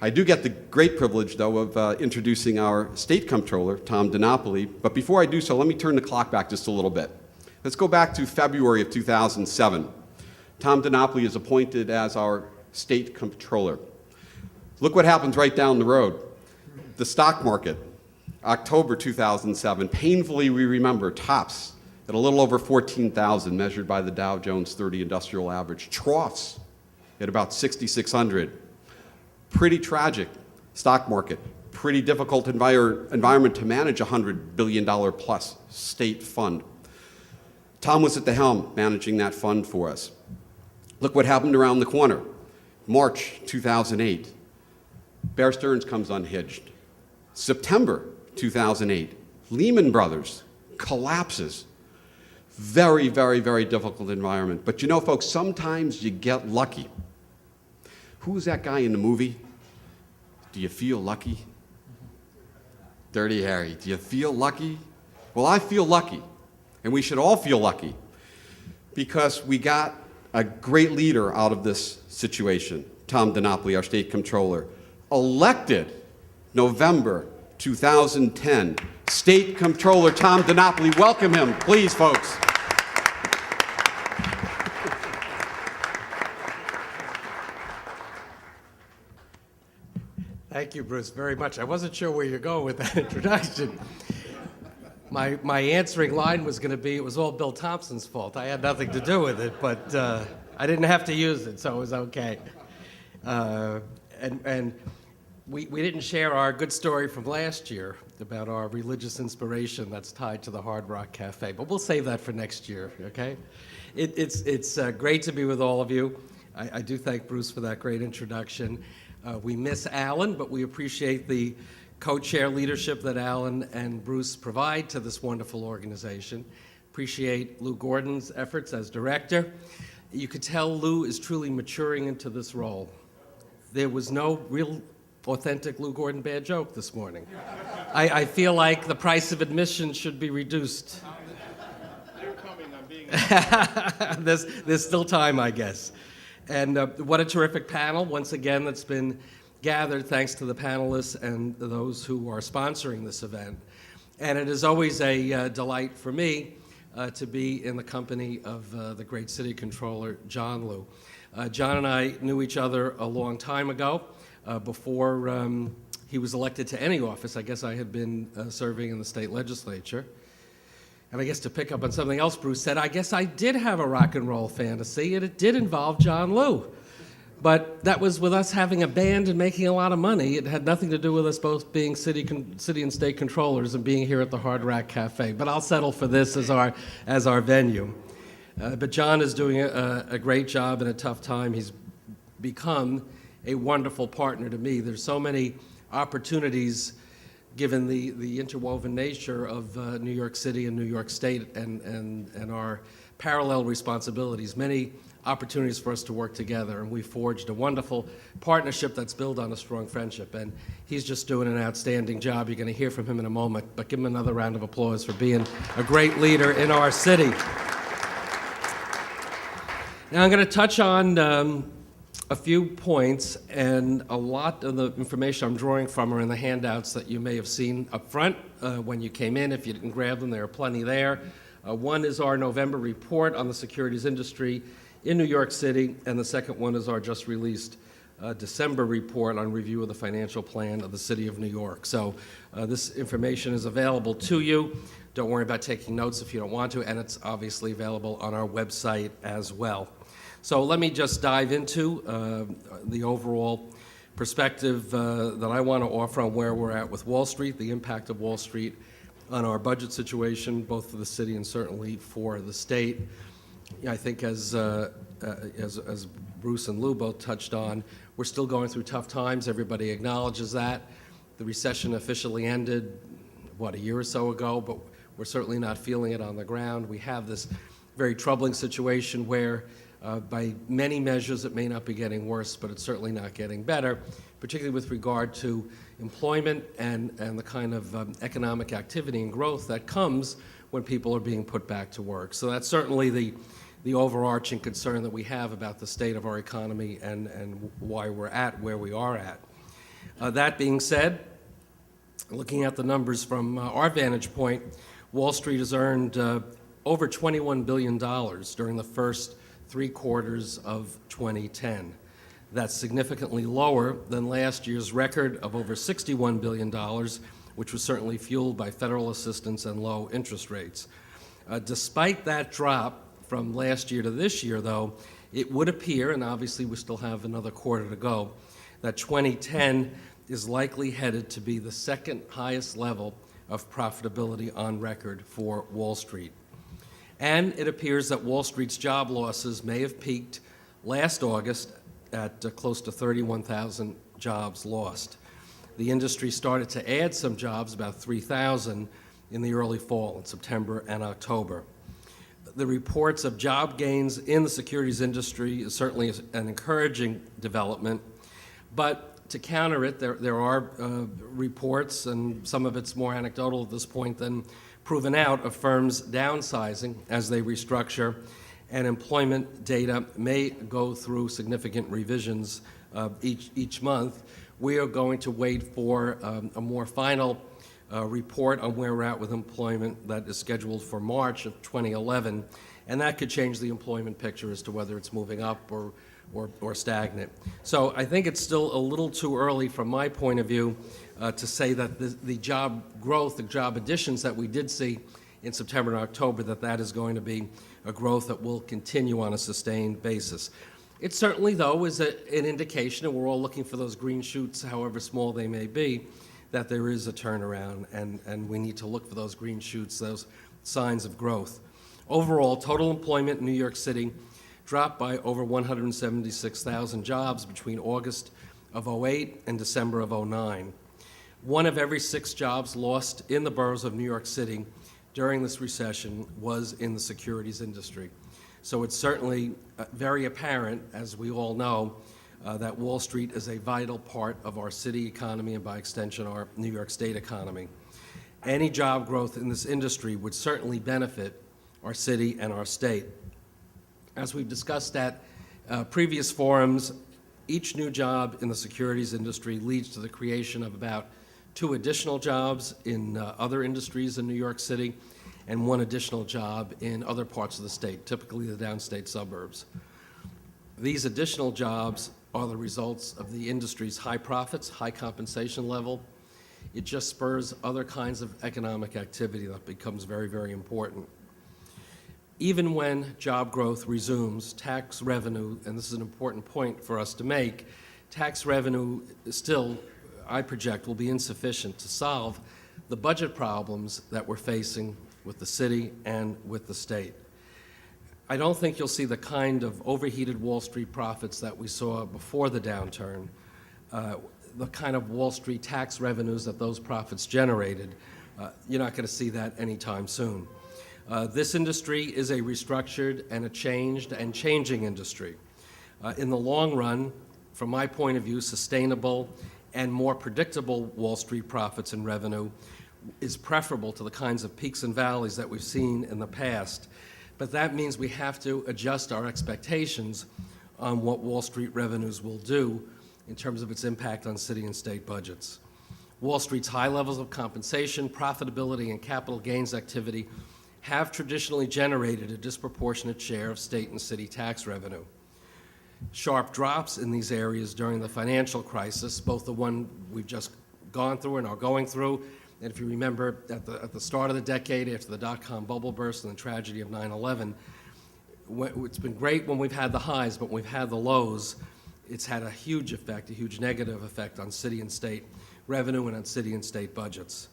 I do get the great privilege, though, of introducing our state comptroller, Tom DiNapoli. But before I do so, let me turn the clock back just a little bit. Let's go back to February of 2007. Tom DiNapoli is appointed as our state comptroller. Look what happens right down the road. The stock market, October 2007, painfully we remember, tops at a little over 14,000 measured by the Dow Jones 30 Industrial Average. Troughs at about 6,600. Pretty tragic stock market. Pretty difficult environment to manage a $100 billion plus state fund. Tom was at the helm managing that fund for us. Look what happened around the corner. March 2008, Bear Stearns comes unhinged. September 2008, Lehman Brothers collapses. Very, very, very difficult environment. But you know, folks, sometimes you get lucky. Who's that guy in the movie? Do you feel lucky? Dirty Harry. Do you feel lucky? Well, I feel lucky. And we should all feel lucky because we got a great leader out of this situation. Tom DiNapoli, our state comptroller, elected November 2010. State Comptroller Tom DiNapoli. Welcome him, please, folks. Thank you, Bruce, very much. I wasn't sure where you're going with that introduction. My answering line was going to be, it was all Bill Thompson's fault. I had nothing to do with it, but I didn't have to use it, so it was okay. And we didn't share our good story from last year about our religious inspiration that's tied to the Hard Rock Cafe, but we'll save that for next year, okay? It's great to be with all of you. I do thank Bruce for that great introduction. We miss Alan, but we appreciate the co-chair leadership that Alan and Bruce provide to this wonderful organization. Appreciate Lou Gordon's efforts as director. You could tell Lou is truly maturing into this role. There was no real authentic Lou Gordon bad joke this morning. I feel like the price of admission should be reduced. They're coming, I'm being... There's still time, I guess. And what a terrific panel, once again, that's been gathered thanks to the panelists and those who are sponsoring this event. And it is always a delight for me to be in the company of the great city controller, John Liu. John and I knew each other a long time ago, before he was elected to any office. I guess I had been serving in the state legislature. And I guess to pick up on something else Bruce said, I guess I did have a rock and roll fantasy, and it did involve John Liu. But that was with us having a band and making a lot of money. It had nothing to do with us both being city and state controllers and being here at the Hard Rock Cafe. But I'll settle for this as our venue. But John is doing a great job in a tough time. He's become a wonderful partner to me. There's so many opportunities given the interwoven nature of New York City and New York State and our parallel responsibilities, many opportunities for us to work together, and we forged a wonderful partnership that's built on a strong friendship, and he's just doing an outstanding job. You're going to hear from him in a moment, but give him another round of applause for being a great leader in our city. Now I'm going to touch on a few points, and a lot of the information I'm drawing from are in the handouts that you may have seen up front when you came in. If you didn't grab them, there are plenty there. One is our November report on the securities industry in New York City, and the second one is our just released December report on review of the financial plan of the City of New York. So this information is available to you. Don't worry about taking notes if you don't want to, and it's obviously available on our website as well. So let me just dive into the overall perspective that I want to offer on where we're at with Wall Street, the impact of Wall Street on our budget situation, both for the city and certainly for the state. I think as Bruce and Lou both touched on, we're still going through tough times. Everybody acknowledges that. The recession officially ended, a year or so ago, but we're certainly not feeling it on the ground. We have this very troubling situation where by many measures, it may not be getting worse, but it's certainly not getting better, particularly with regard to employment and the kind of economic activity and growth that comes when people are being put back to work. So that's certainly the overarching concern that we have about the state of our economy and why we're at where we are at. That being said, looking at the numbers from our vantage point, Wall Street has earned over $21 billion during the first 3 quarters of 2010. That's significantly lower than last year's record of over $61 billion, which was certainly fueled by federal assistance and low interest rates. Despite that drop from last year to this year, though, it would appear, and obviously we still have another quarter to go, that 2010 is likely headed to be the second highest level of profitability on record for Wall Street. And it appears that Wall Street's job losses may have peaked last August at close to 31,000 jobs lost. The industry started to add some jobs, about 3,000, in the early fall, in September and October. The reports of job gains in the securities industry is certainly an encouraging development, but to counter it, there are reports, and some of it's more anecdotal at this point than proven out, of firms downsizing as they restructure, and employment data may go through significant revisions each month. We are going to wait for a more final report on where we're at with employment that is scheduled for March of 2011, and that could change the employment picture as to whether it's moving up or stagnant. So I think it's still a little too early from my point of view to say that the job growth, the job additions that we did see in September and October, that is going to be a growth that will continue on a sustained basis. It certainly, though, is an indication, and we're all looking for those green shoots, however small they may be, that there is a turnaround, and we need to look for those green shoots, those signs of growth. Overall, total employment in New York City dropped by over 176,000 jobs between August of '08 and December of '09. 1 of every 6 jobs lost in the boroughs of New York City during this recession was in the securities industry. So it's certainly very apparent, as we all know, that Wall Street is a vital part of our city economy and, by extension, our New York State economy. Any job growth in this industry would certainly benefit our city and our state. As we've discussed at previous forums, each new job in the securities industry leads to the creation of about 2 additional jobs in other industries in New York City and 1 additional job in other parts of the state, typically the downstate suburbs. These additional jobs are the results of the industry's high profits, high compensation level. It just spurs other kinds of economic activity that becomes very, very important. Even when job growth resumes, tax revenue, and this is an important point for us to make, tax revenue still, I project, will be insufficient to solve the budget problems that we're facing with the city and with the state. I don't think you'll see the kind of overheated Wall Street profits that we saw before the downturn, the kind of Wall Street tax revenues that those profits generated. You're not going to see that anytime soon. This industry is a restructured and a changed and changing industry. In the long run, from my point of view, sustainable and more predictable Wall Street profits and revenue is preferable to the kinds of peaks and valleys that we've seen in the past. But that means we have to adjust our expectations on what Wall Street revenues will do in terms of its impact on city and state budgets. Wall Street's high levels of compensation, profitability, and capital gains activity have traditionally generated a disproportionate share of state and city tax revenue. Sharp drops in these areas during the financial crisis, both the one we've just gone through and are going through, and if you remember at the start of the decade, after the dot-com bubble burst and the tragedy of 9/11, it's been great when we've had the highs, but when we've had the lows, it's had a huge effect, a huge negative effect on city and state revenue and on city and state budgets.